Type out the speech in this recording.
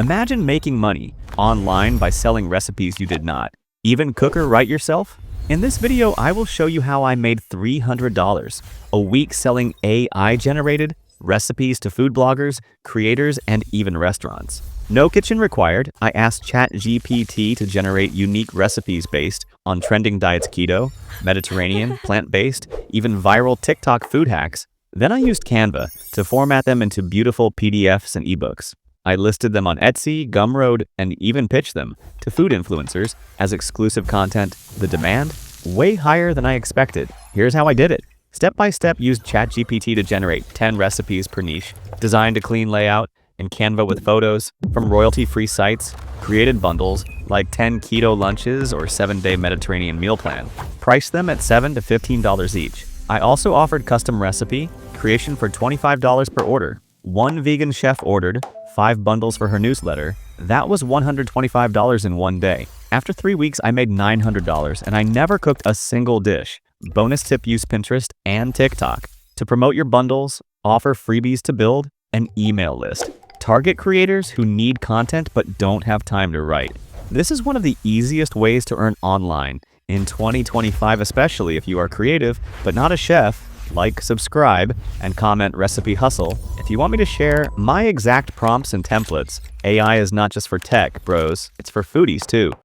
Imagine making money online by selling recipes you did not even cook or write yourself. In this video, I will show you how I made $300 a week selling AI-generated recipes to food bloggers, creators, and even restaurants. No kitchen required. I asked ChatGPT to generate unique recipes based on trending diets: keto, Mediterranean, plant-based, even viral TikTok food hacks. Then I used Canva to format them into beautiful PDFs and ebooks. I listed them on Etsy, Gumroad, and even pitched them to food influencers as exclusive content. The demand? Way higher than I expected. Here's how I did it. Step by step, used ChatGPT to generate 10 recipes per niche, designed a clean layout, in Canva with photos from royalty-free sites, created bundles like 10 keto lunches or 7-day Mediterranean meal plan, priced them at $7 to $15 each. I also offered custom recipe creation for $25 per order. One vegan chef ordered 5 bundles for her newsletter. That was $125 in one day. After 3 weeks, I made $900 and I never cooked a single dish. Bonus tip: use Pinterest and TikTok to promote your bundles, offer freebies to build an email list. Target creators who need content but don't have time to write. This is one of the easiest ways to earn online in 2025, especially if you are creative but not a chef. Like, subscribe, and comment recipe hustle if you want me to share my exact prompts and templates. AI is not just for tech bros, it's for foodies too.